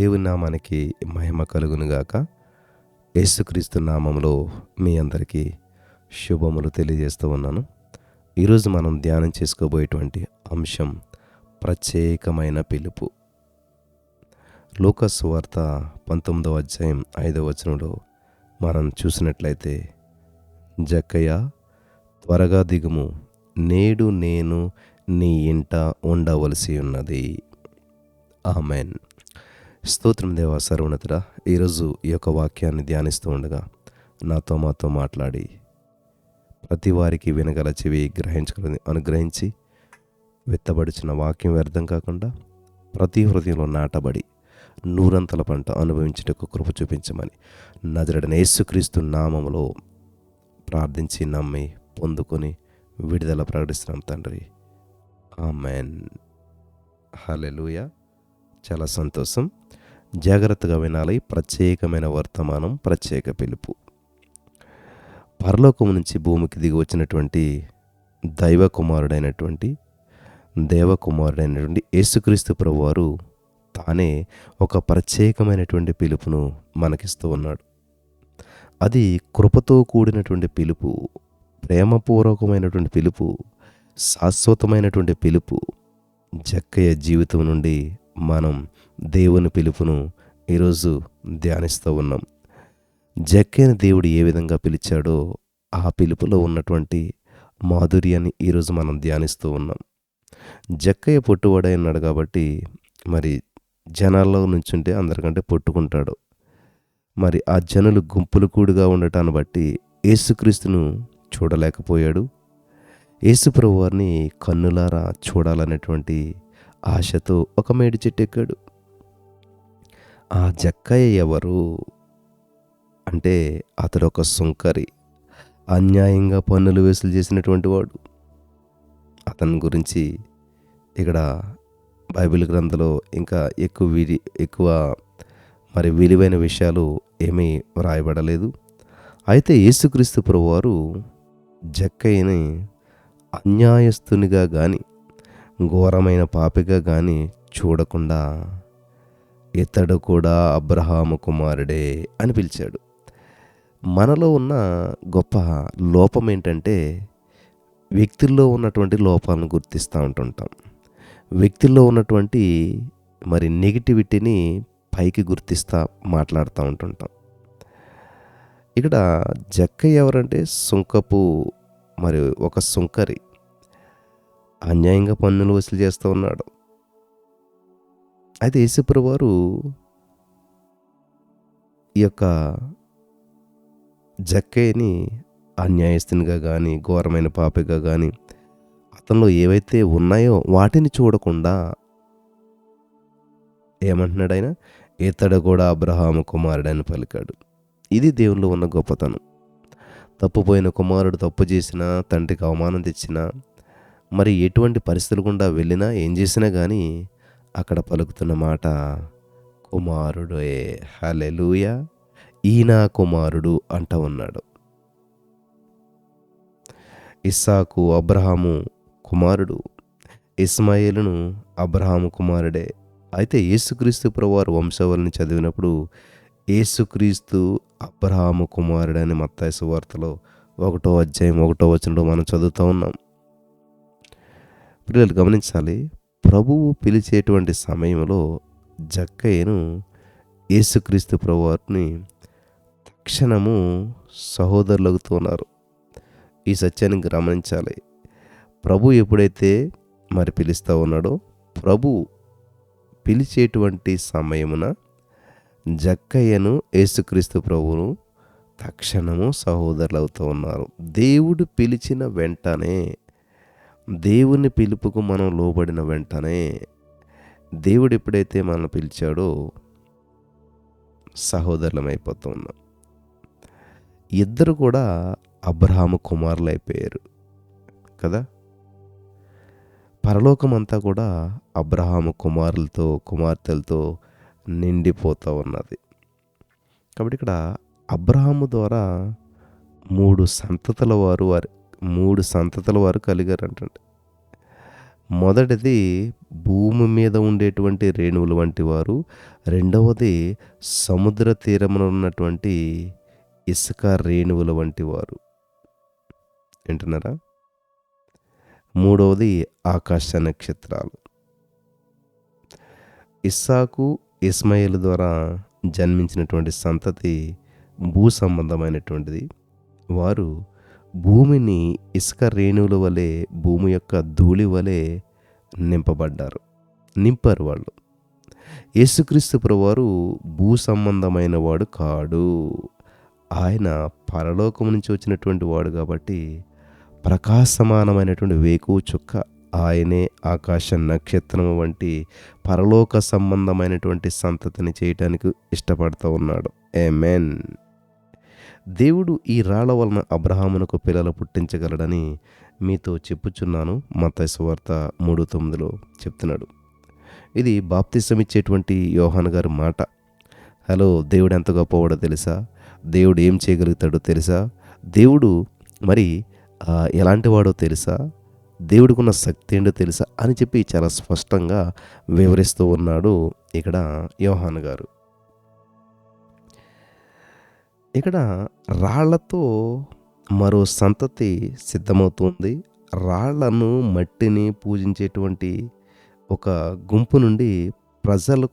దేవుని నామానికి మహిమ కలుగునుగాక. యేసుక్రీస్తు నామములో మీ అందరికీ శుభములు తెలియజేస్తూ ఉన్నాను. ఈరోజు మనం ధ్యానం చేసుకోబోయేటువంటి అంశం ప్రత్యేకమైన పిలుపు. లూకా సువార్త 19వ అధ్యాయం 5వ వచనంలో మనం చూసినట్లయితే, జక్కయ్య త్వరగా దిగుము, నేడు నేను నీ ఇంట ఉండవలసి ఉన్నది. ఆమెన్. స్తోత్రం దేవా, సర్వోన్నతుడా. ఈరోజు ఈ యొక్క వాక్యాన్ని ధ్యానిస్తూ ఉండగా మాతో మాట్లాడి ప్రతి వారికి వినగల చెవి గ్రహించగలని అనుగ్రహించి, విత్తబడిచిన వాక్యం వ్యర్థం కాకుండా ప్రతి హృదయంలో నాటబడి నూరంతల పంట అనుభవించుటకు కృప చూపించమని నజరేయుడైన యేసుక్రీస్తు నామములో ప్రార్థించి నమ్మి పొందుకొని విడుదల ప్రకటిస్తున్నాం తండ్రి. ఆమెన్. హల్లెలూయా. చాలా సంతోషం. జాగ్రత్తగా వినాలి. ప్రత్యేకమైన వర్తమానం, ప్రత్యేక పిలుపు. పరలోకం నుంచి భూమికి దిగి వచ్చినటువంటి దేవకుమారుడైనటువంటి యేసుక్రీస్తు ప్రభువారు తానే ఒక ప్రత్యేకమైనటువంటి పిలుపును మనకిస్తూ ఉన్నాడు. అది కృపతో కూడినటువంటి పిలుపు, ప్రేమపూర్వకమైనటువంటి పిలుపు, శాశ్వతమైనటువంటి పిలుపు. జక్కయ్య జీవితం నుండి మనం దేవుని పిలుపును ఈరోజు ధ్యానిస్తూ ఉన్నాం. జక్కయ్యని దేవుడు ఏ విధంగా పిలిచాడో ఆ పిలుపులో ఉన్నటువంటి మాధుర్యాన్ని ఈరోజు మనం ధ్యానిస్తూ ఉన్నాం. జక్కయ్య పొట్టువాడై ఉన్నాడు కాబట్టి మరి జనాల్లో నుంచుంటే అందరికంటే పొట్టుకుంటాడు. మరి ఆ జనులు గుంపులు కూడుగా ఉండటాన్ని బట్టి యేసుక్రీస్తును చూడలేకపోయాడు. యేసుప్రభు వారిని కన్నులారా చూడాలనేటువంటి ఆశతో ఒక మేడి చెట్టు ఎక్కాడు. ఆ జక్కయ్య ఎవరు అంటే, అతడు ఒక సుంకరి, అన్యాయంగా పన్నులు వసూలు చేసినటువంటి వాడు. అతని గురించి ఇక్కడ బైబిల్ గ్రంథంలో ఇంకా ఎక్కువ మరి విలువైన విషయాలు ఏమీ వ్రాయబడలేదు. అయితే యేసుక్రీస్తు ప్రభువారు జక్కయ్యని అన్యాయస్తునిగా కానీ ఘోరమైన పాపిగా కానీ చూడకుండా ఇతడు కూడా అబ్రహాము కుమారుడే అని పిలిచాడు. మనలో ఉన్న గొప్ప లోపం ఏంటంటే, వ్యక్తుల్లో ఉన్నటువంటి లోపాలను గుర్తిస్తూ ఉంటుంటాం. వ్యక్తుల్లో ఉన్నటువంటి మరి నెగిటివిటీని పైకి గుర్తిస్తూ మాట్లాడుతూ ఉంటుంటాం. ఇక్కడ జక్కయ్య ఎవరంటే మరి ఒక సుంకరి, అన్యాయంగా పన్నులు వసూలు చేస్తూ ఉన్నాడు. అయితే యేసుప్రభు వారు ఈ యొక్క జక్కయ్యని అన్యాయస్తునిగా కానీ ఘోరమైన పాపిగా కానీ అతనిలో ఏవైతే ఉన్నాయో వాటిని చూడకుండా ఏమంటున్నాడు ఆయన? ఇతడు కూడా అబ్రహాము కుమారుడని పలికాడు. ఇది దేవునిలో ఉన్న గొప్పతనం. తప్పుపోయిన కుమారుడు తప్పు చేసినా, తండ్రికి అవమానం తెచ్చినా, మరి ఎటువంటి పరిస్థితులు గుండా వెళ్ళినా, ఏం చేసినా కానీ అక్కడ పలుకుతున్న మాట కుమారుడే. హల్లెలూయా. ఈయన కుమారుడు అంటూ ఉన్నాడు. ఇస్సాకు అబ్రహాము కుమారుడు, ఇస్మాయేలును అబ్రహాము కుమారుడే. అయితే యేసుక్రీస్తు ప్రభువారు వంశావళిని చదివినప్పుడు యేసుక్రీస్తు అబ్రహాము కుమారుడని మత్తయి సువార్తలో 1వ అధ్యాయం 1వ వచనంలో మనం చదువుతూ ఉన్నాం. పిల్లలు గమనించాలి. ప్రభువు పిలిచేటువంటి సమయంలో జక్కయ్యను యేసుక్రీస్తు ప్రభువారిని తక్షణము సహోదరులవుతూ ఉన్నారు. ఈ సత్యాన్ని గమనించాలి. ప్రభు ఎప్పుడైతే మరి పిలుస్తూ ఉన్నాడో, ప్రభు పిలిచేటువంటి సమయమున జక్కయ్యను యేసుక్రీస్తు ప్రభువును తక్షణము సహోదరులు అవుతూ ఉన్నారు. దేవుడు పిలిచిన వెంటనే, దేవుని పిలుపుకు మనం లోబడిన వెంటనే, దేవుడు ఎప్పుడైతే మనల్ని పిలిచాడో సహోదరులం అయిపోతూ ఉన్నాం. ఇద్దరు కూడా అబ్రహాము కుమారులు అయిపోయారు కదా. పరలోకం అంతా కూడా అబ్రహాము కుమారులతో, కుమార్తెలతో నిండిపోతూ ఉన్నది. కాబట్టి ఇక్కడ అబ్రహాము ద్వారా మూడు సంతతుల వారు కలిగారంటండి. మొదటిది భూమి మీద ఉండేటువంటి రేణువులు వంటి వారు, రెండవది సముద్ర తీరమున ఉన్నటువంటి ఇసుక రేణువుల వంటి వారు. వింటున్నారా? మూడవది ఆకాశ నక్షత్రాలు. ఇస్సాకు, ఇస్మాయిల్ ద్వారా జన్మించినటువంటి సంతతి భూ సంబంధమైనటువంటిది. వారు భూమిని ఇసుక రేణువుల వలె, భూమి యొక్క ధూళి వలె నింపారు వాళ్ళు. యేసుక్రీస్తు ప్రభువారు భూ సంబంధమైన వాడు కాడు. ఆయన పరలోకం నుంచి వచ్చినటువంటి వాడు కాబట్టి ప్రకాశమానమైనటువంటి వేకువ చుక్క ఆయనే. ఆకాశ నక్షత్రం వంటి పరలోక సంబంధమైనటువంటి సంతతిని చేయటానికి ఇష్టపడుతూ ఉన్నాడు. ఆమేన్. దేవుడు ఈ రాళ్ల వలన అబ్రహామునకు పిల్లలు పుట్టించగలడని మీతో చెప్పుచున్నాను. మత్తయి సువార్త 3:9 చెప్తున్నాడు. ఇది బాప్తిసం ఇచ్చేటువంటి యోహాను గారి మాట. హలో, దేవుడు ఎంత గొప్పవాడో తెలుసా? దేవుడు ఏం చేయగలుగుతాడో తెలుసా? దేవుడు మరి ఎలాంటి వాడో తెలుసా? దేవుడికున్న శక్తి ఏంటో తెలుసా అని చెప్పి చాలా స్పష్టంగా వివరిస్తూ ఉన్నాడు ఇక్కడ యోహాను గారు. ఇక్కడ రాళ్లతో మరో సంతతి సిద్ధమవుతుంది. రాళ్లను, మట్టిని పూజించేటువంటి ఒక గుంపు నుండి ప్రజలు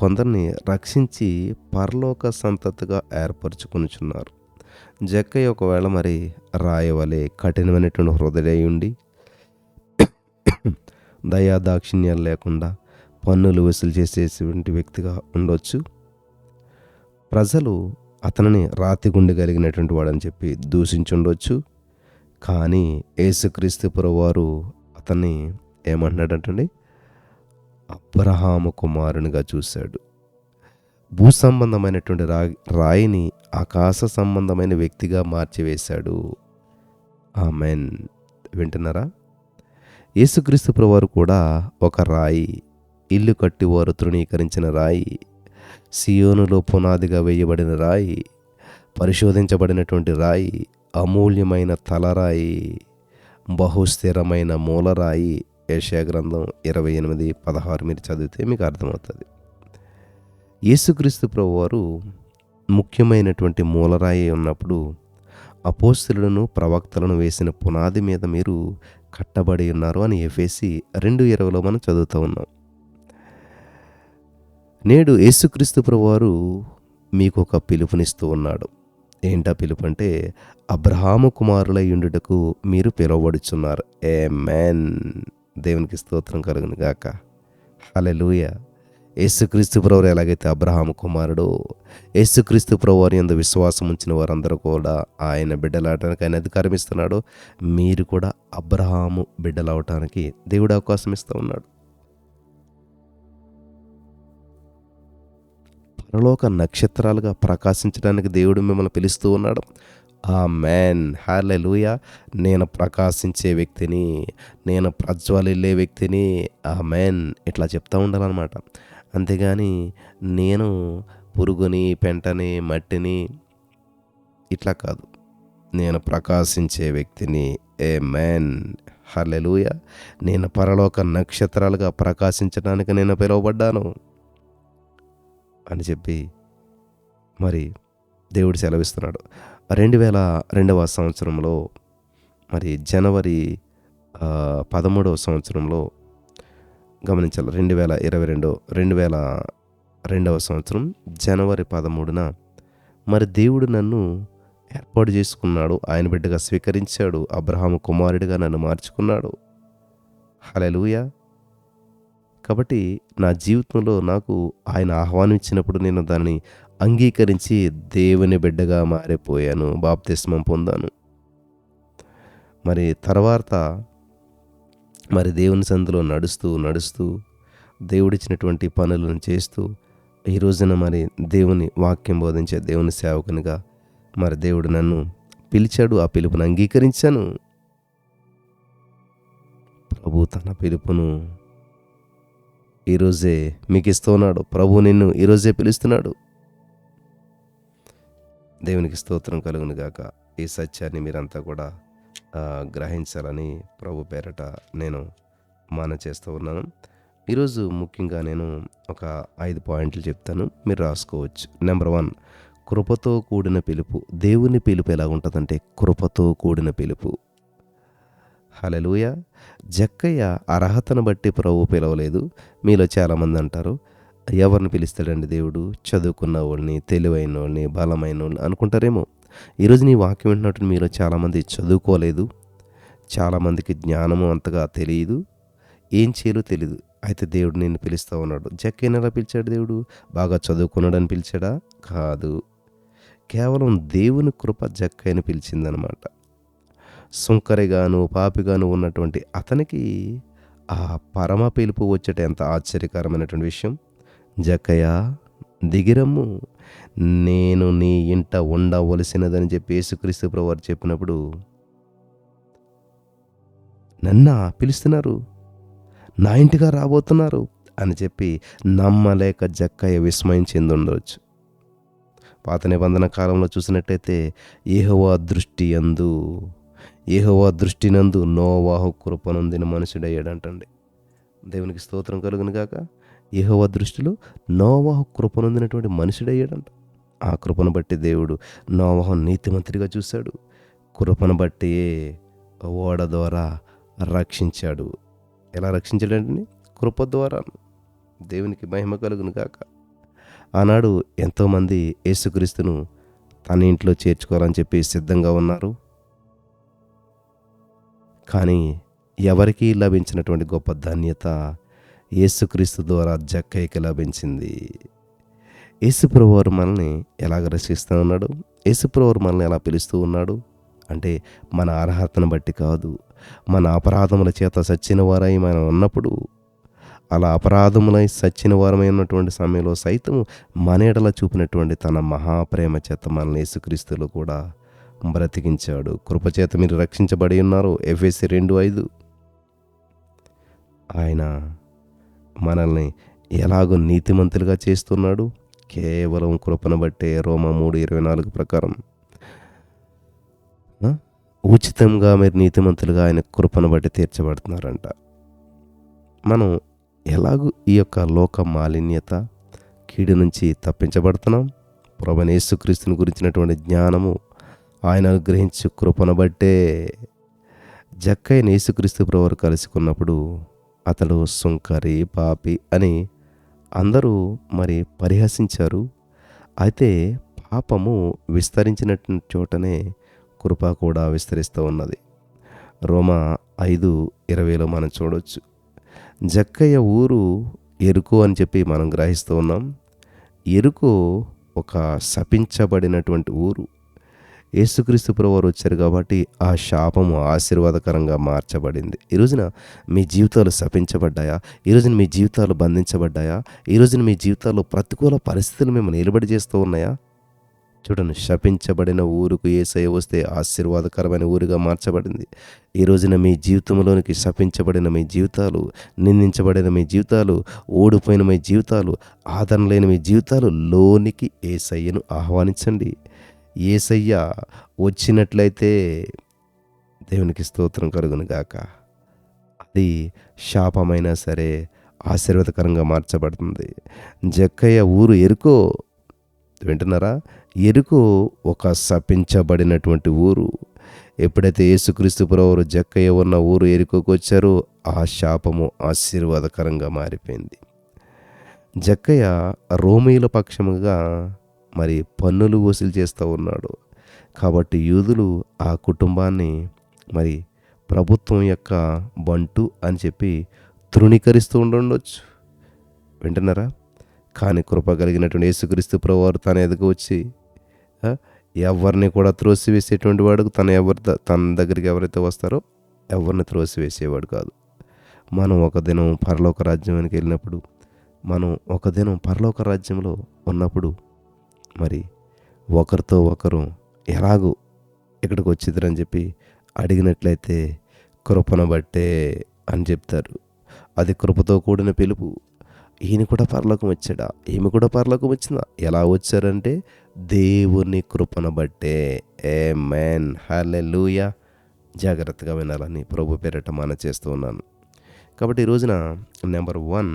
కొందరిని రక్షించి పరలోక సంతతిగా ఏర్పరచుకొనుచున్నారు. జక్కయ్య ఒకవేళ మరి రాయవలే కఠినమైనటువంటి హృదయ ఉండి దయాదాక్షిణ్యాలు లేకుండా పన్నులు వసూలు చేసేటువంటి వ్యక్తిగా ఉండొచ్చు. ప్రజలు అతనిని రాతి గుండె కలిగినటువంటి వాడని చెప్పి దూషించుండొచ్చు. కానీ యేసుక్రీస్తు ప్రభువారు అతన్ని ఏమంటున్నాడంటండి? అబ్రహాము కుమారునిగా చూశాడు. భూ సంబంధమైనటువంటి రాయిని ఆకాశ సంబంధమైన వ్యక్తిగా మార్చివేశాడు. ఆమెన్. వింటున్నారా? యేసుక్రీస్తు ప్రభువారు కూడా ఒక రాయి, ఇల్లు కట్టివారు తృణీకరించిన రాయి, సియోనులో పునాదిగా వేయబడిన రాయి, పరిశోధించబడినటువంటి రాయి, అమూల్యమైన తలరాయి, బహుస్థిరమైన మూలరాయి. యెషయా గ్రంథం 28:16 మీరు చదివితే మీకు అర్థమవుతుంది. యేసుక్రీస్తు ప్రభువారు ముఖ్యమైనటువంటి మూలరాయి ఉన్నప్పుడు అపోస్తలులను, ప్రవక్తలను వేసిన పునాది మీద మీరు కట్టబడి ఉన్నారు అని ఎఫెసీ 2:20 మనం చదువుతూ ఉన్నాం. నేడు యేసుక్రీస్తు ప్రభువారు మీకు ఒక పిలుపునిస్తూ ఉన్నాడు. ఏంటా పిలుపు అంటే, అబ్రహాము కుమారులై ఉండుటకు మీరు పిలువబడుచున్నారు. ఆమేన్. దేవునికి స్తోత్రం కలుగును గాక. హల్లెలూయా. యేసుక్రీస్తు ప్రభువారు ఎలాగైతే అబ్రహాము కుమారుడు, యేసుక్రీస్తు ప్రభువారి యందు విశ్వాసం ఉంచిన వారందరూ కూడా ఆయన బిడ్డలవటానికి ఆయన అధికారం ఇస్తున్నాడు. మీరు కూడా అబ్రహాము బిడ్డలవటానికి దేవుడు అవకాశం ఇస్తూ ఉన్నాడు. పరలోక నక్షత్రాలుగా ప్రకాశించడానికి దేవుడు మిమ్మల్ని పిలుస్తూ ఉన్నాడు. ఆమేన్. హల్లెలూయా. నేను ప్రకాశించే వ్యక్తిని, నేను ప్రజ్వలిల్లే వ్యక్తిని. ఆమేన్. ఇట్లా చెప్తూ ఉండాలన్నమాట. అంతేగాని నేను పురుగుని, పెంటని, మట్టిని ఇట్లా కాదు. నేను ప్రకాశించే వ్యక్తిని. ఆమేన్. హల్లెలూయా. నేను పరలోక నక్షత్రాలుగా ప్రకాశించడానికి నేను పిలువబడ్డాను అని చెప్పి మరి దేవుడు సెలవిస్తున్నాడు. 2002 సంవత్సరంలో మరి జనవరి 13వ సంవత్సరంలో గమనించాలి. 2022 సంవత్సరం జనవరి 13న మరి దేవుడు నన్ను ఏర్పాటు చేసుకున్నాడు. ఆయన బిడ్డగా స్వీకరించాడు. అబ్రహాము కుమారుడిగా నన్ను మార్చుకున్నాడు. హల్లెలూయా. కాబట్టి నా జీవితంలో నాకు ఆయన ఆహ్వానించినప్పుడు నేను దాన్ని అంగీకరించి దేవుని బిడ్డగా మారిపోయాను. బాప్తిస్మం పొందాను. మరి తర్వాత మరి దేవుని సందులో నడుస్తూ దేవుడిచ్చినటువంటి పనులను చేస్తూ ఈ రోజున మరి దేవుని వాక్యం బోధించే దేవుని సేవకునిగా మరి దేవుడు నన్ను పిలిచాడు. ఆ పిలుపును అంగీకరించాను. ప్రభు తన పిలుపును ఈరోజే మీకు ఇస్తున్నాడు. ప్రభు నిన్ను ఈరోజే పిలుస్తున్నాడు. దేవునికి స్తోత్రం కలుగును గాక. ఈ సత్యాన్ని మీరంతా కూడా గ్రహించాలని ప్రభు పేరట నేను చేస్తూ ఉన్నాను. ఈరోజు ముఖ్యంగా నేను ఒక 5 పాయింట్లు చెప్తాను, మీరు రాసుకోవచ్చు. నెంబర్ 1, కృపతో కూడిన పిలుపు. దేవుని పిలుపు ఎలా ఉంటుందంటే కృపతో కూడిన పిలుపు. హల్లెలూయా. జక్కయ్య అర్హతను బట్టి ప్రభు పిలవలేదు. మీలో చాలామంది అంటారు, ఎవరిని పిలుస్తాడండి దేవుడు? చదువుకున్న వాళ్ళని, తెలివైన వాళ్ళని, బలమైన వాళ్ళని అనుకుంటారేమో. ఈరోజు నీ వాక్యం వింటున్నట్టు మీలో చాలామంది చదువుకోలేదు, చాలామందికి జ్ఞానము అంతగా తెలియదు, ఏం చేయాలో తెలియదు. అయితే దేవుడు నిన్ను పిలుస్తూ ఉన్నాడు. జక్కయ్యని ఎలా పిలిచాడు దేవుడు? బాగా చదువుకున్నాడని పిలిచాడా? కాదు. కేవలం దేవుని కృప జక్కయ్యని పిలిచిందనమాట. సుంకరిగాను పాపిగాను ఉన్నటువంటి అతనికి ఆ పరమ పిలుపు వచ్చేట ఎంత ఆశ్చర్యకరమైనటువంటి విషయం. జక్కయ్య దిగిరమ్ము, నేను నీ ఇంట ఉండవలసినదని చెప్పి యేసుక్రీస్తు ప్రభువారు చెప్పినప్పుడు, నన్నా పిలుస్తున్నారు, నా ఇంటిగా రాబోతున్నారు అని చెప్పి నమ్మలేక జక్కయ్య విస్మయం చెంది ఉండవచ్చు. పాత నిబంధన కాలంలో చూసినట్టయితే యెహోవా దృష్టినందు నోవాహు కృపనొందిన మనుషుడయ్యాడంటండి. దేవునికి స్తోత్రం కలుగును గాక. యెహోవా దృష్టిలో నోవాహు కృపనొందినటువంటి మనుషుడయ్యాడంట. ఆ కృపను బట్టి దేవుడు నోవాహు నీతిమంతుడిగా చూశాడు. కృపను బట్టి ఓడ ద్వారా రక్షించాడు. ఎలా రక్షించాడండి? కృప ద్వారా. దేవునికి మహిమ కలుగును గాక. ఆనాడు ఎంతోమంది యేసుక్రీస్తును తన ఇంట్లో చేర్చుకోవాలని చెప్పి సిద్ధంగా ఉన్నారు. కానీ ఎవరికీ లభించినటువంటి గొప్ప ధన్యత యేసుక్రీస్తు ద్వారా జక్కయ్యకి లభించింది. యేసుప్రభువారు మనల్ని ఎలాగ రక్షిస్తూ ఉన్నాడు? యేసుప్రభువారు మనల్ని ఎలా పిలుస్తూ ఉన్నాడు అంటే మన అర్హతను బట్టి కాదు, మన అపరాధముల చేత సచ్చిన వారై మనం ఉన్నప్పుడు, అలా అపరాధములై సచ్చిన వారమై ఉన్నటువంటి సమయంలో సైతం మన ఎడల చూపినటువంటి తన మహాప్రేమ చేత మనల్ని యేసుక్రీస్తులో కూడా బ్రతికించాడు. కృపచేత మీరు రక్షించబడి ఉన్నారు. ఎఫెసీ 2:5. ఆయన మనల్ని ఎలాగో నీతిమంతులుగా చేస్తున్నాడు? కేవలం కృపను బట్టే. రోమా 3:24 ప్రకారం ఉచితంగా మీరు నీతిమంతులుగా ఆయన కృపను బట్టి తీర్చబడుతున్నారంట. మనం ఎలాగూ ఈ యొక్క లోక మాలిన్యత కీడు నుంచి తప్పించబడుతున్నాం? ప్రభువైన యేసుక్రీస్తుని గురించినటువంటి జ్ఞానము ఆయన అనుగ్రహించు కృపను బట్టే. జక్కయ్యని యేసుక్రీస్తు ప్రభువారు కలుసుకున్నప్పుడు అతడు సుంకరి, పాపి అని అందరూ మరి పరిహసించారు. అయితే పాపము విస్తరించిన చోటనే కృప కూడా విస్తరిస్తూ ఉన్నది. రోమా 5:20 మనం చూడవచ్చు. జక్కయ్య ఊరు ఎరుకో అని చెప్పి మనం గ్రహిస్తూ ఉన్నాం. ఎరుకో ఒక శపించబడినటువంటి ఊరు. యేసుక్రీస్తు ప్రభువారు వచ్చారు కాబట్టి ఆ శాపము ఆశీర్వాదకరంగా మార్చబడింది. ఈ రోజున మీ జీవితాలు శపించబడ్డాయా? ఈ రోజున మీ జీవితాలు బంధించబడ్డాయా? ఈ రోజున మీ జీవితాల్లో ప్రతికూల పరిస్థితులు మిమ్మల్ని నిలబడి చేస్తూ ఉన్నాయా? చూడండి, శపించబడిన ఊరుకు యేసయ్య వస్తే ఆశీర్వాదకరమైన ఊరుగా మార్చబడింది. ఈ రోజున మీ జీవితంలోనికి శపించబడిన మీ జీవితాలు, నిందించబడిన మీ జీవితాలు, ఓడిపోయిన మీ జీవితాలు, ఆదరణ లేని మీ జీవితాలు లోనికి యేసయ్యను ఆహ్వానించండి. యేసయ్య వచ్చినట్లయితే దేవునికి స్తోత్రం కలుగును గాక. అది శాపమైనా సరే ఆశీర్వాదకరంగా మార్చబడుతుంది. జక్కయ్య ఊరు ఎరుకో. వింటున్నారా? ఎరుకో ఒక శపించబడినటువంటి ఊరు. ఎప్పుడైతే యేసుక్రీస్తు ప్రభువారు జక్కయ్య ఉన్న ఊరు ఎరుకోకు వచ్చారో ఆ శాపము ఆశీర్వాదకరంగా మారిపోయింది. జక్కయ్య రోమీయుల పక్షముగా మరి పన్నులు వసూలు చేస్తూ ఉన్నాడు. కాబట్టి యూదులు ఆ కుటుంబాన్ని మరి ప్రభుత్వం యొక్క బంటు అని చెప్పి తృణీకరిస్తూ ఉండొచ్చు. వింటున్నారా? కానీ కృప కలిగినటువంటి యేసుక్రీస్తు ప్రభువారు తన ఎదుగు వచ్చి ఎవరిని కూడా త్రోసివేసేటువంటి వాడు, తన దగ్గరికి ఎవరైతే వస్తారో ఎవరిని త్రోసివేసేవాడు కాదు. మనం ఒక దినం పరలోక రాజ్యానికి వెళ్ళినప్పుడు, మనం ఒక దినం పరలోక రాజ్యంలో ఉన్నప్పుడు మరి ఒకరితో ఒకరు ఎలాగూ ఇక్కడికి వచ్చిద్దరని చెప్పి అడిగినట్లయితే కృపను బట్టే అని చెప్తారు. అది కృపతో కూడిన పిలుపు. ఈయన కూడా పరలోకం వచ్చాడా? ఈమె కూడా పరలోకం వచ్చిందా? ఎలా వచ్చారంటే దేవుని కృపను బట్టే. ఆమేన్, హల్లెలూయా. జాగ్రత్తగా వినాలని ప్రభు పేరిట చేస్తూ ఉన్నాను. కాబట్టి ఈ రోజున నెంబర్ 1,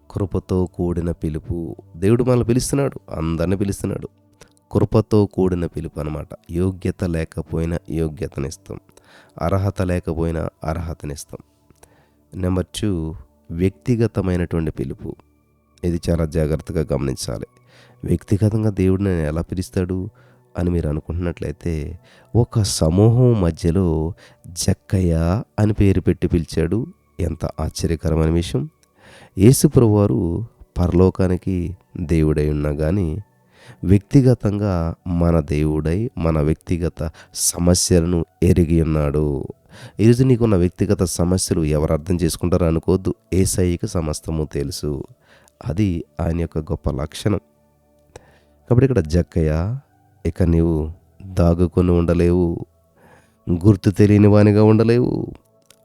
కృపతో కూడిన పిలుపు. దేవుడు మనల్ని పిలుస్తున్నాడు, అందరిని పిలుస్తున్నాడు. కృపతో కూడిన పిలుపు అనమాట. యోగ్యత లేకపోయినా యోగ్యతనిస్తాం, అర్హత లేకపోయినా అర్హతనిస్తాం. నెంబర్ 2, వ్యక్తిగతమైనటువంటి పిలుపు. ఇది చాలా జాగ్రత్తగా గమనించాలి. వ్యక్తిగతంగా దేవుడు నన్ను ఎలా పిలుస్తాడు అని మీరు అనుకుంటున్నట్లయితే, ఒక సమూహం మధ్యలో జక్కయ్య అని పేరు పెట్టి పిలిచాడు. ఎంత ఆశ్చర్యకరమైన విషయం! యేసు ప్రభువారు పరలోకానికి దేవుడై ఉన్నా కానీ, వ్యక్తిగతంగా మన దేవుడై మన వ్యక్తిగత సమస్యలను ఎరిగి ఉన్నాడు. ఈరోజు నీకున్న వ్యక్తిగత సమస్యలు ఎవరు అర్థం చేసుకుంటారో అనుకోవద్దు. యేసయ్యకి సమస్తము తెలుసు. అది ఆయన యొక్క గొప్ప లక్షణం. కాబట్టి ఇక్కడ జక్కయ్య, ఇక నీవు దాగుకొని ఉండలేవు, గుర్తు తెలియని వానిగా ఉండలేవు,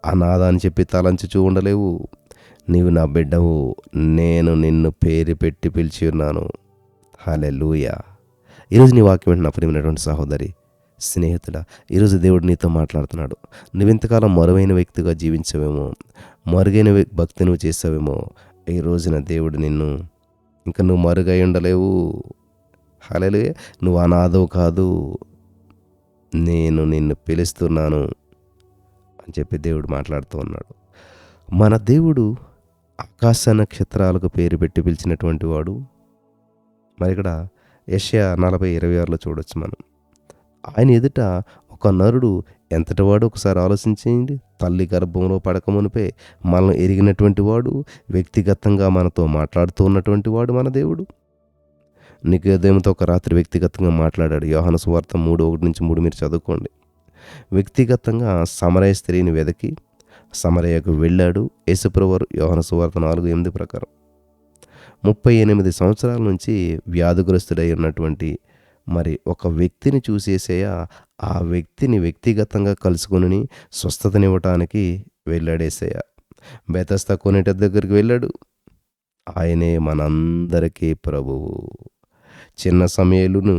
అనాథ అని చెప్పి తలంచుచూ ఉండలేవు. నీవు నా బిడ్డవు, నేను నిన్ను పేరు పెట్టి పిలిచి ఉన్నాను. హల్లెలూయా. ఈరోజు నీ వాక్యం వెంటనే ప్రియమైనటువంటి సహోదరి, స్నేహితుడా, ఈరోజు దేవుడు నీతో మాట్లాడుతున్నాడు. నువ్వెంతకాలం మరువైన వ్యక్తిగా జీవించవేమో, మరుగైన భక్తి నువ్వు చేసావేమో. ఈ రోజున దేవుడు నిన్ను, ఇంకా నువ్వు మరుగై ఉండలేవు. హల్లెలూయా. నువ్వు అనాథవు కాదు, నేను నిన్ను పిలుస్తున్నాను అని చెప్పి దేవుడు మాట్లాడుతూ ఉన్నాడు. మన దేవుడు ఆకాశ నక్షత్రాలకు పేరు పెట్టి పిలిచినటువంటి వాడు. మరి ఇక్కడ యెషయా 40:26లో చూడొచ్చు మనం. ఆయన ఎదుట ఒక నరుడు ఎంతటి వాడు ఒకసారి ఆలోచించేయండి. తల్లి గర్భంలో పడకమునిపే మనల్ని ఎరిగినటువంటి వాడు, వ్యక్తిగతంగా మనతో మాట్లాడుతూ ఉన్నటువంటి వాడు మన దేవుడు. నికోదేముతో ఒక రాత్రి వ్యక్తిగతంగా మాట్లాడాడు. యోహాను సువార్త 3:1-3 మీరు చదువుకోండి. వ్యక్తిగతంగా సమరయ స్త్రీని వెదకి సమరయకు వెళ్ళాడు యేసుప్రభువారు. యోహాను సువార్త 4:8 ప్రకారం 38 సంవత్సరాల నుంచి వ్యాధిగ్రస్తుడై ఉన్నటువంటి మరి ఒక వ్యక్తిని చూసేసేయ ఆ వ్యక్తిని వ్యక్తిగతంగా కలుసుకొని స్వస్థతనివ్వటానికి వెళ్ళాడేసేయ. బెతస్దా కొనేట దగ్గరికి వెళ్ళాడు. ఆయనే మనందరికీ ప్రభువు. చిన్న సమయలును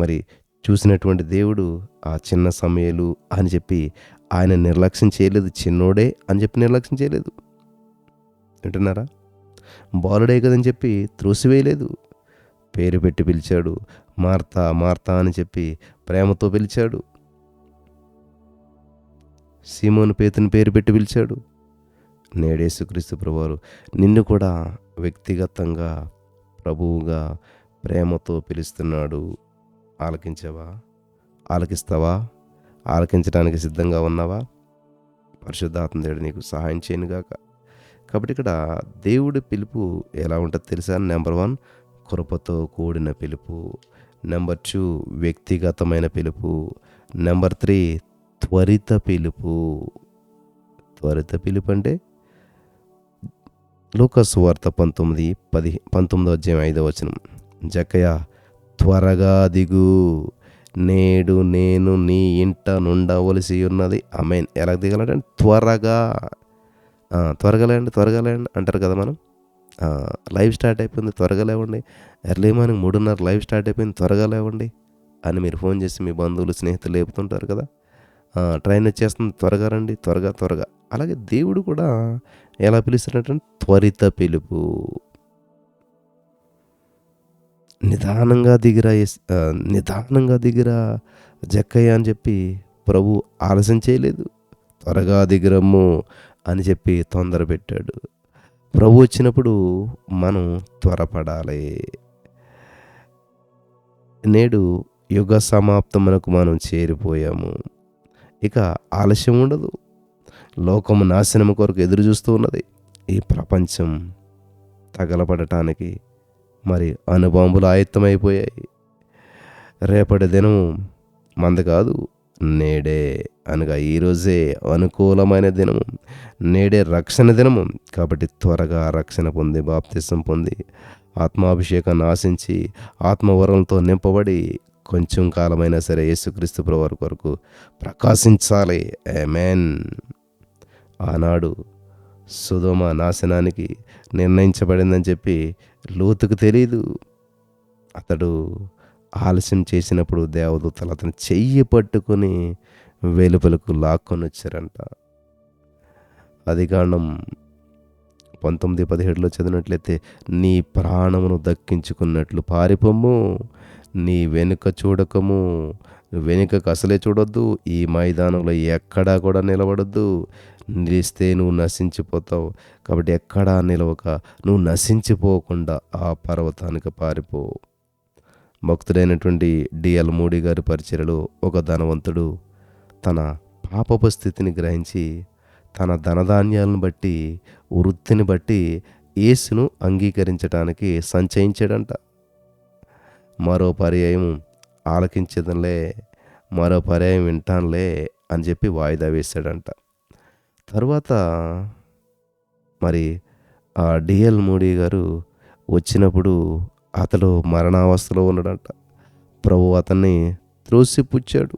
మరి చూసినటువంటి దేవుడు ఆ చిన్న సమయలు అని చెప్పి ఆయన నిర్లక్ష్యం చేయలేదు. చిన్నోడే అని చెప్పి నిర్లక్ష్యం చేయలేదు. వింటున్నారా? బాలుడే కదని చెప్పి త్రోసివేయలేదు. పేరు పెట్టి పిలిచాడు. మార్తా మార్తా అని చెప్పి ప్రేమతో పిలిచాడు. సీమోను పేతుని పేరు పెట్టి పిలిచాడు. నేడు యేసుక్రీస్తు ప్రభువారు నిన్ను కూడా వ్యక్తిగతంగా ప్రభువుగా ప్రేమతో పిలుస్తున్నాడు. ఆలకించావా? ఆలకిస్తావా? ఆలకించడానికి సిద్ధంగా ఉన్నావా? పరిశుద్ధాత్మ దేవుడు నీకు సహాయం చేయనుగాక. కాబట్టి ఇక్కడ దేవుడి పిలుపు ఎలా ఉంటుందో తెలుసా? నెంబర్ 1, కృపతో కూడిన పిలుపు. నెంబర్ 2, వ్యక్తిగతమైన పిలుపు. నెంబర్ 3, త్వరిత పిలుపు. త్వరిత పిలుపు అంటే లూకా సువార్త 19:5 జక్కయ్య త్వరగా దిగు, నేడు నేను నీ ఇంట నుండవలసి ఉన్నది. ఆమేన్. ఎలా దిగాలంటే త్వరగా, త్వరగా లేండి అంటారు కదా మనం. లైవ్ స్టార్ట్ అయిపోయింది, త్వరగా లేవండి. ఎర్లీ మార్నింగ్ 3:30 లైవ్ స్టార్ట్ అయిపోయింది, త్వరగా లేవండి అని మీరు ఫోన్ చేసి మీ బంధువులు స్నేహితులు లేపుతుంటారు కదా. ట్రైన్ వచ్చేస్తుంది, త్వరగా రండి, త్వరగా. అలాగే దేవుడు కూడా ఎలా పిలుస్తున్నట్టు త్వరిత పిలుపు. నిదానంగా దిగిరా జక్కయ్య అని చెప్పి ప్రభు ఆలస్యం చేయలేదు. త్వరగా దిగిరమ్ము అని చెప్పి తొందర పెట్టాడు. ప్రభు వచ్చినప్పుడు మనం త్వరపడాలి. నేడు యుగ సమాప్తమునకు మనం చేరిపోయాము. ఇక ఆలస్యం ఉండదు. లోకము నాశనము కొరకు ఎదురు చూస్తూ ఉన్నది. ఈ ప్రపంచం తగలబడటానికి మరి అణుబాంబులు ఆయుత్తమైపోయాయి. రేపటి దినం మంది కాదు, నేడే అనగా ఈరోజే అనుకూలమైన దినము, నేడే రక్షణ దినము. కాబట్టి త్వరగా రక్షణ పొంది, బాప్తిసం పొంది, ఆత్మాభిషేకాన్ని ఆశించి, ఆత్మవరంతో నింపబడి కొంచెం కాలమైనా సరే యేసుక్రీస్తు ప్రభువారి కొరకు ప్రకాశించాలి. ఆమేన్. ఆనాడు సొదొమ నాశనానికి నిర్ణయించబడిందని చెప్పి లోతుకు తెలియదు. అతడు ఆలస్యం చేసినప్పుడు దేవదూతలు అతని చెయ్యి పట్టుకొని వెలుపలకు లాక్కొని వచ్చారంట. ఆదికాండం 19:17 చదివినట్లయితే, నీ ప్రాణమును దక్కించుకున్నట్లు పారిపోము, నీ వెనుక చూడకము, వెనుకకు అసలే చూడొద్దు, ఈ మైదానంలో ఎక్కడా కూడా నిలబడొద్దు, నిలిస్తే నువ్వు నశించిపోతావు. కాబట్టి ఎక్కడా నిలవక నువ్వు నశించిపోకుండా ఆ పర్వతానికి పారిపో. భక్తుడైనటువంటి డిఎల్ మూడీ గారి పరిచర్యలో ఒక ధనవంతుడు తన పాపపు స్థితిని గ్రహించి తన ధనధాన్యాలను బట్టి, వృత్తిని బట్టి యేసును అంగీకరించడానికి సంచయించాడంట. మరో పర్యాయం ఆలకించదంలే, మరో పర్యాయం వింటానులే అని చెప్పి వాయిదా వేశాడంట. తర్వాత మరి ఆ డిఎల్ మూడీ గారు వచ్చినప్పుడు అతడు మరణావస్థలో ఉన్నాడంట. ప్రభు అతన్ని త్రోసిపుచ్చాడు.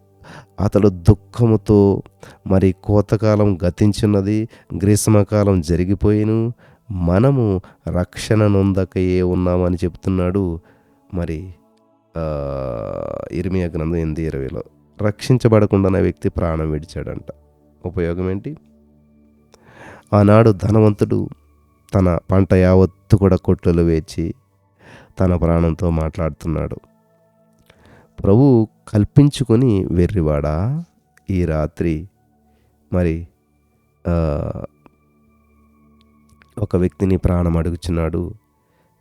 అతడు దుఃఖముతో, మరి కోతకాలం గతించున్నది, గ్రీష్మకాలం జరిగిపోయిను, మనము రక్షణ నొందకయే ఉన్నామని చెప్తున్నాడు. మరి ఇర్మియా గ్రంథం 8:20లో రక్షించబడకుండా వ్యక్తి ప్రాణం విడిచాడంట. ఉపయోగం ఏంటి? ఆనాడు ధనవంతుడు తన పంట యావత్తు కూడా కొట్లలో వేచి తన ప్రాణంతో మాట్లాడుతున్నాడు. ప్రభు కల్పించుకొని, వెర్రివాడా, ఈ రాత్రి మరి ఒక వ్యక్తి నీ ప్రాణం అడుగుచున్నాడు,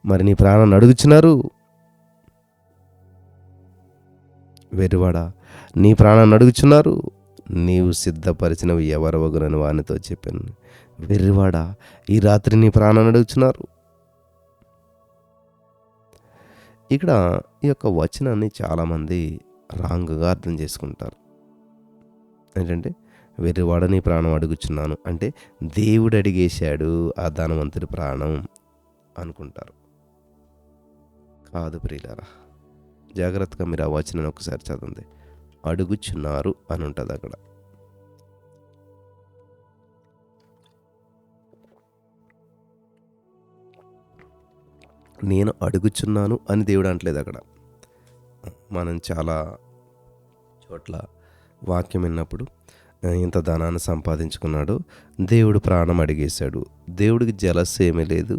మరి నీ ప్రాణాన్ని అడుగుచున్నారు. వెర్రివాడా, నీ ప్రాణాన్ని అడుగుచున్నారు, నీవు సిద్ధపరిచినవి ఎవరవగునని వానితో చెప్పాను. వెర్రివాడా, ఈ రాత్రి నీ ప్రాణాన్ని అడుగుచున్నారు. ఇక్కడ ఈ యొక్క వచనాన్ని చాలామంది రాంగ్గా అర్థం చేసుకుంటారు. ఏంటంటే, వెర్రివాడ నీ ప్రాణం అడుగుచున్నాను అంటే దేవుడు అడిగేశాడు ఆ ధనవంతుడి ప్రాణం అనుకుంటారు. కాదు ప్రియులారా, జాగ్రత్తగా మీరు ఆ వచనాన్ని ఒకసారి చదవండి. అడుగుచున్నారు అని ఉంటుంది అక్కడ. నేను అడుగుచున్నాను అని దేవుడు అంటలేదు అక్కడ. మనం చాలా చోట్ల వాక్యం విన్నప్పుడు ఇంత ధనాన్ని సంపాదించుకున్నాడు, దేవుడు ప్రాణం అడిగేశాడు. దేవుడికి జలస్ ఏమీ లేదు,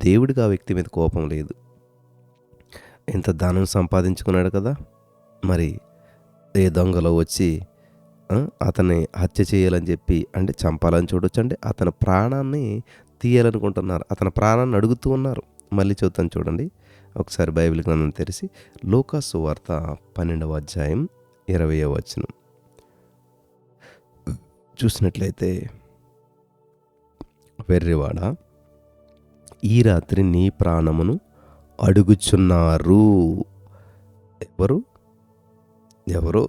దేవుడికి ఆ వ్యక్తి మీద కోపం లేదు. ఇంత ధనం సంపాదించుకున్నాడు కదా, మరి ఏ దొంగలో వచ్చి అతన్ని హత్య చేయాలని చెప్పి, అంటే చంపాలని చూడొచ్చు, అంటే అతని ప్రాణాన్ని తీయాలనుకుంటున్నారు, అతని ప్రాణాన్ని అడుగుతూ ఉన్నారు. మళ్ళీ చూద్దాం చూడండి ఒకసారి బైబిల్ గ్రంథం తెరిచి, లూకా సువార్త 12వ అధ్యాయం 20వ వచనం చూసినట్లయితే, వెర్రివాడా, ఈ రాత్రి నీ ప్రాణమును అడుగుచున్నారు. ఎవరు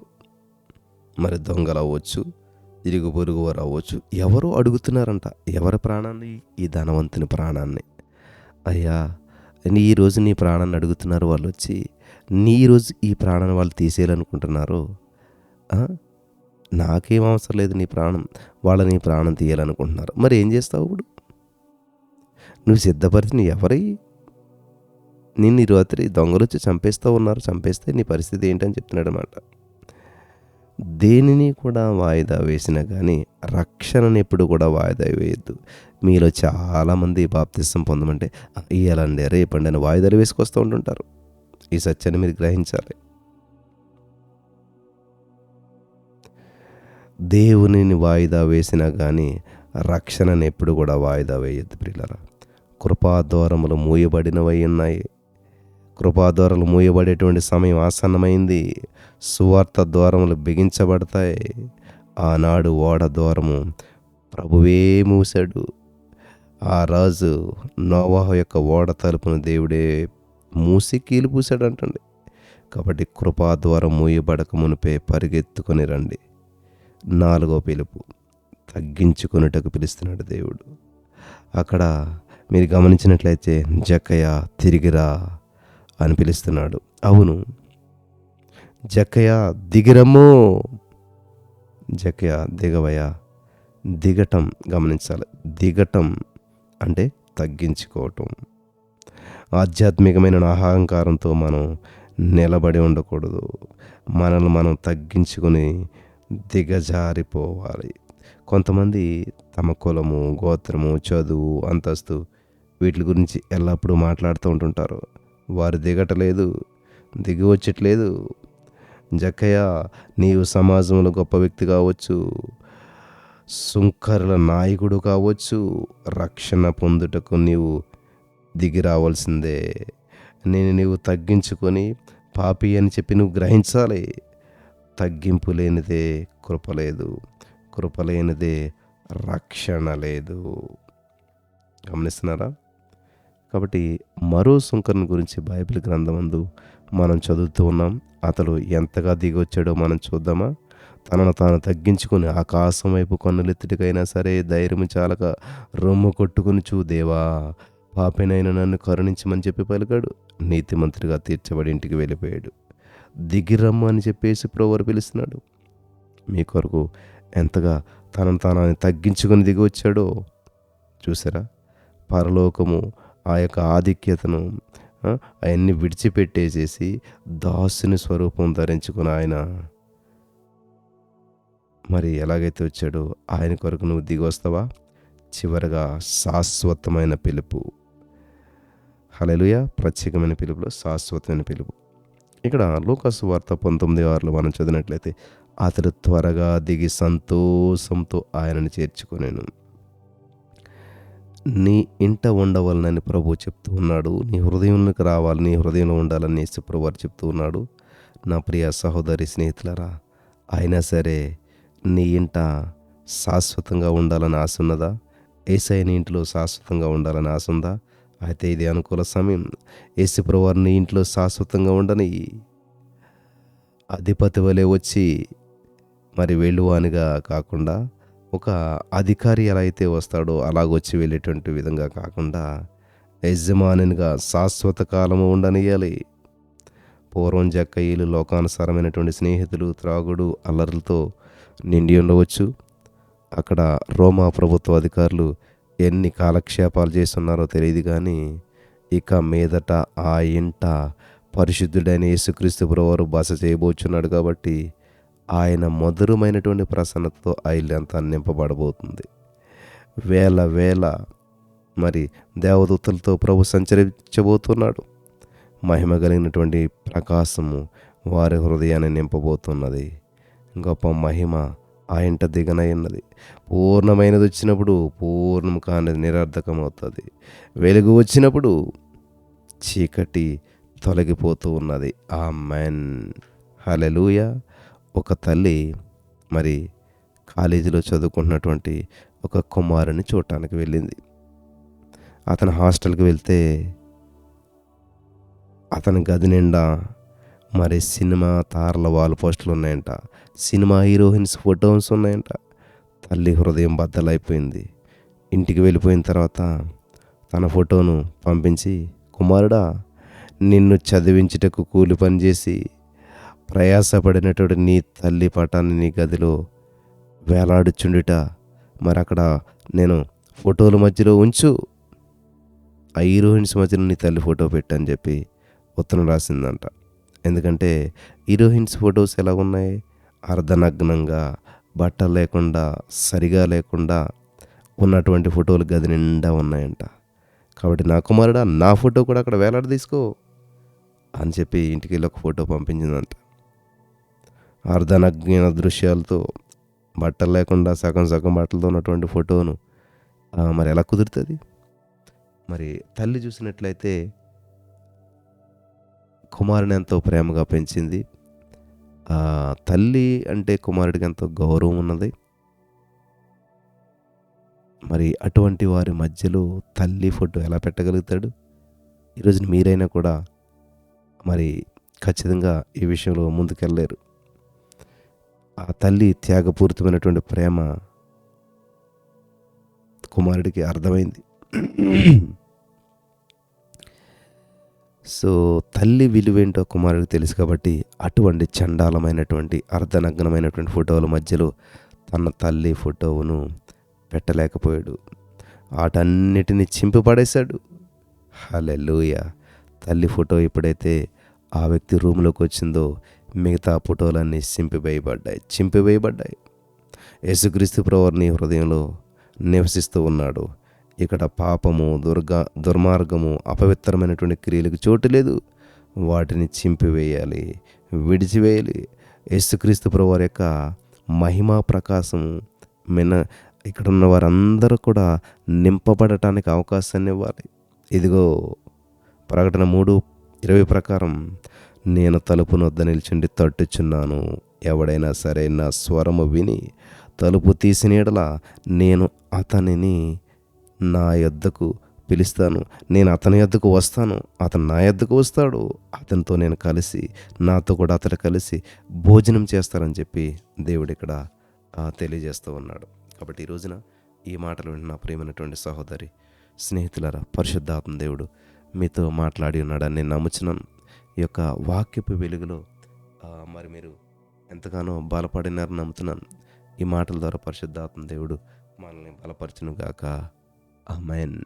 మరి దొంగలు అవ్వచ్చు, ఇరుగు పొరుగు వారు అవ్వచ్చు, ఎవరో అడుగుతున్నారంట. ఎవరి ప్రాణాన్ని? ఈ ధనవంతుని ప్రాణాన్ని. అయ్యా, ఈరోజు నీ ప్రాణాన్ని అడుగుతున్నారు వాళ్ళు వచ్చి, ఈరోజు ఈ ప్రాణాన్ని వాళ్ళు తీసేయాలనుకుంటున్నారు. నాకేం అవసరం లేదు నీ ప్రాణం, వాళ్ళ నీ ప్రాణం తీయాలనుకుంటున్నారు. మరి ఏం చేస్తావు ఇప్పుడు? నువ్వు సిద్ధపరిచిన ఎవరై నిన్ను ఈ రాత్రి దొంగలు వచ్చి చంపేస్తూ ఉన్నారు, చంపేస్తే నీ పరిస్థితి ఏంటని చెప్తున్నాడు అన్నమాట. దేనిని కూడా వాయిదా వేసినా కానీ రక్షణను ఎప్పుడు కూడా వాయిదా వేయద్దు. మీలో చాలామంది బాప్తిసం పొందమంటే ఇయ్యాలండి, రేపండి అని వాయిదాలు వేసుకొస్తూ ఉంటుంటారు. ఈ సత్యాన్ని మీరు గ్రహించాలి. దేవునిని వాయిదా వేసినా కానీ రక్షణను ఎప్పుడు కూడా వాయిదా వేయద్దు ప్రియులారా. కృపాద్వారములు మూయబడినవై ఉన్నాయి. కృపాద్వారాలు మూయబడేటువంటి సమయం ఆసన్నమైంది. సువార్త ద్వారములు బిగించబడతాయి. ఆనాడు ఓడ ద్వారము ప్రభువే మూసాడు. ఆ రాజు నోవాహు యొక్క ఓడ తలుపును దేవుడే మూసి కీలు పూసాడు అంటండి. కాబట్టి కృపాద్వారం మూయబడక మునిపే పరిగెత్తుకొని రండి. 4వ పిలుపు, తగ్గించుకొనుటకు పిలుస్తున్నాడు దేవుడు. అక్కడ మీరు గమనించినట్లయితే జక్కయ్య తిరిగిరా అని పిలుస్తున్నాడు. అవును, జక్కయ్య దిగిరమ్ము, జక్కయ్య దిగవయ్యా. దిగటం గమనించాలి. దిగటం అంటే తగ్గించుకోవటం. ఆధ్యాత్మికమైన అహంకారంతో మనం నిలబడి ఉండకూడదు. మనల్ని మనం తగ్గించుకొని దిగజారిపోవాలి. కొంతమంది తమ కులము, గోత్రము, చదువు, అంతస్తు వీటి గురించి ఎల్లప్పుడూ మాట్లాడుతూ ఉంటుంటారు. వారు దిగటలేదు, దిగి వచ్చట్లేదు. జక్కయ్య, నీవు సమాజంలో గొప్ప వ్యక్తి కావచ్చు, సుంకరుల నాయకుడు కావచ్చు, రక్షణ పొందుటకు నీవు దిగి రావాల్సిందే. నీవు తగ్గించుకొని పాపి అని చెప్పి నువ్వు గ్రహించాలి. తగ్గింపు లేనిదే కృప లేదు, కృప లేనిదే రక్షణ లేదు. గమనిస్తున్నారా? కాబట్టి మరో సుంకరుని గురించి బైబిల్ గ్రంథమందు మనం చదువుతూ ఉన్నాం. అతడు ఎంతగా దిగొచ్చాడో మనం చూద్దామా? తనను తాను తగ్గించుకొని ఆకాశం వైపు కన్నులెత్తుటికైనా సరే ధైర్యం చాలక రొమ్ము కొట్టుకుని దేవా, పాపినైన నన్ను కరుణించమని చెప్పి పలికాడు. నీతిమంతుడిగా తీర్చబడి ఇంటికి వెళ్ళిపోయాడు. దిగిరమ్ము అని చెప్పేసి ప్రభువు పిలుస్తున్నాడు. మీ కొరకు ఎంతగా తనను తాను తగ్గించుకొని దిగి వచ్చాడో చూసారా? పరలోకము ఆ యొక్క ఆధిక్యతను అవన్నీ విడిచిపెట్టేసేసి దాసుని స్వరూపం ధరించుకుని ఆయన మరి ఎలాగైతే వచ్చాడో ఆయన కొరకు నువ్వు దిగి వస్తావా? చివరగా శాశ్వతమైన పిలుపు. హల్లెలూయా! ప్రత్యేకమైన పిలుపులో శాశ్వతమైన పిలుపు. ఇక్కడ లూకాసు వార్త 19:6 మనం చదివినట్లయితే, అతడు త్వరగా దిగి సంతోషంతో ఆయనను చేర్చుకొనెను. నీ ఇంట ఉండవలనని ప్రభువు చెప్తూ ఉన్నాడు. నీ హృదయంలోకి రావాలి, నీ హృదయంలో ఉండాలని యేసుప్రభువు వారు చెప్తూ ఉన్నాడు. నా ప్రియ సహోదరి స్నేహితులారా, అయినా సరే నీ ఇంట శాశ్వతంగా ఉండాలని ఆశ ఉన్నదా? యేసయ్య నీ ఇంట్లో శాశ్వతంగా ఉండాలని ఆశ ఉందా? అయితే ఇది అనుకూల సమయం. యేసుప్రభువు వారు నీ ఇంట్లో శాశ్వతంగా ఉండని. అధిపతి వలె వచ్చి మరి వెళ్ళువానిగా కాకుండా, ఒక అధికారి ఎలా అయితే వస్తాడో అలాగొచ్చి వెళ్ళేటువంటి విధంగా కాకుండా, యజమానిగా శాశ్వత కాలము ఉండనియాలి. పూర్వం జక్కయ్యలు లోకానుసారమైనటువంటి స్నేహితులు, త్రాగుడు, అల్లర్లతో నిండి ఉండవచ్చు. అక్కడ రోమా ప్రభుత్వ అధికారులు ఎన్ని కాలక్షేపాలు చేస్తున్నారో తెలియదు, కానీ ఇక మీదట ఆ ఇంట పరిశుద్ధుడైన యేసుక్రీస్తు ప్రభువారు బస చేయబోచున్నాడు. కాబట్టి ఆయన మధురమైనటువంటి ప్రసన్నతతో ఆ ఇల్లు అంతా నింపబడబోతుంది. వేల వేల మరి దేవదూతలతో ప్రభు సంచరించబోతున్నాడు. మహిమ కలిగినటువంటి ప్రకాశము వారి హృదయాన్ని నింపబోతున్నది. గొప్ప మహిమ ఆ ఇంట దిగనయ్యున్నది. పూర్ణమైనది వచ్చినప్పుడు పూర్ణం కానిది నిరర్ధకమవుతుంది. వెలుగు వచ్చినప్పుడు చీకటి తొలగిపోతూ ఉన్నది. ఆమేన్, హల్లెలూయా. ఒక తల్లి మరి కాలేజీలో చదువుకుంటున్నటువంటి ఒక కుమారుని చూడటానికి వెళ్ళింది. అతను హాస్టల్కి వెళ్తే అతని గది నిండా మరి సినిమా తారల వాల్ పోస్టులు ఉన్నాయంట, సినిమా హీరోయిన్స్ ఫోటోస్ ఉన్నాయంట. తల్లి హృదయం బద్దలైపోయింది. ఇంటికి వెళ్ళిపోయిన తర్వాత తన ఫోటోను పంపించి, కుమారుడా, నిన్ను చదివించుటకు కూలి పని చేసి ప్రయాసపడినటువంటి నీ తల్లి పటాన్ని నీ గదిలో వేలాడుచుండుట, మరి అక్కడ నేను ఫోటోల మధ్యలో ఉంచు, ఆ హీరోయిన్స్ మధ్యలో నీ తల్లి ఫోటో పెట్టని చెప్పి ఉత్తరం రాసిందంట. ఎందుకంటే హీరోయిన్స్ ఫొటోస్ ఎలా ఉన్నాయి? అర్ధనగ్నంగా, బట్టలు లేకుండా, సరిగా లేకుండా ఉన్నటువంటి ఫోటోలు గది నిండా ఉన్నాయంట. కాబట్టి నా కుమారుడా, నా ఫోటో కూడా అక్కడ వేలాడ తీసుకో అని చెప్పి ఇంటికి వెళ్ళి ఒక ఫోటో పంపించిందంట. అర్ధనగ్న దృశ్యాలతో, బట్టలు లేకుండా సగం సగం బట్టలతో ఉన్నటువంటి ఫోటోను మరి ఎలా కుదురుతుంది? మరి తల్లి చూసినట్లయితే కుమారుని ఎంతో ప్రేమగా పెంచింది. తల్లి అంటే కుమారుడికి ఎంతో గౌరవం ఉన్నది. మరి అటువంటి వారి మధ్యలో తల్లి ఫోటో ఎలా పెట్టగలుగుతాడు? ఈరోజు మీరైనా కూడా మరి ఖచ్చితంగా ఈ విషయంలో ముందుకెళ్ళలేరు. ఆ తల్లి త్యాగపూరితమైనటువంటి ప్రేమ కుమారుడికి అర్థమైంది. సో తల్లి విలువేంటో కుమారుడికి తెలుసు. కాబట్టి అటువంటి చండాలమైనటువంటి అర్ధనగ్నమైనటువంటి ఫోటోల మధ్యలో తన తల్లి ఫోటోను పెట్టలేకపోయాడు. వాటన్నిటిని చింపి పడేశాడు. హల్లెలూయా. తల్లి ఫోటో ఎప్పుడైతే ఆ వ్యక్తి రూమ్లోకి వచ్చిందో మిగతా ఫోటోలన్నీ చింపివేయబడ్డాయి. యేసుక్రీస్తు ప్రభువు నీ హృదయంలో నివసిస్తూ ఉన్నాడు. ఇక్కడ పాపము, దుర్మార్గము, అపవిత్రమైనటువంటి క్రియలకు చోటు లేదు. వాటిని చింపివేయాలి, విడిచివేయాలి. యేసుక్రీస్తు ప్రభువారి యొక్క మహిమా ప్రకాశము ఇక్కడ ఉన్న వారందరూ కూడా నింపబడటానికి అవకాశాన్ని ఇవ్వాలి. ఇదిగో ప్రకటన 3:20 ప్రకారం, నేను తలుపు నొద్ద నిల్చుండి తట్టుచున్నాను. ఎవడైనా సరే నా స్వరము విని తలుపు తీసిన యెడల నేను అతనిని నా యొద్దకు పిలుస్తాను. నేను అతని యొద్దకు వస్తాను, అతను నా యొద్దకు వస్తాడు. అతనితో నేను కలిసి, నాతో కూడా అతడు కలిసి భోజనం చేస్తారని చెప్పి దేవుడు ఇక్కడ తెలియజేస్తూ ఉన్నాడు. కాబట్టి ఈ రోజున ఈ మాటలు విన్న నా ప్రియమైనటువంటి సహోదరి, స్నేహితులారా, పరిశుద్ధాత్మ దేవుడు మీతో మాట్లాడి ఉన్నాడని నేను నమ్ముచున్నాను. ఈ యొక్క వాక్యపు వెలుగులో మరి మీరు ఎంతగానో బలపడినారని నమ్ముతున్నాను. ఈ మాటల ద్వారా పరిశుద్ధాత్మ దేవుడు మనల్ని బలపరచును గాక. ఆమేన్.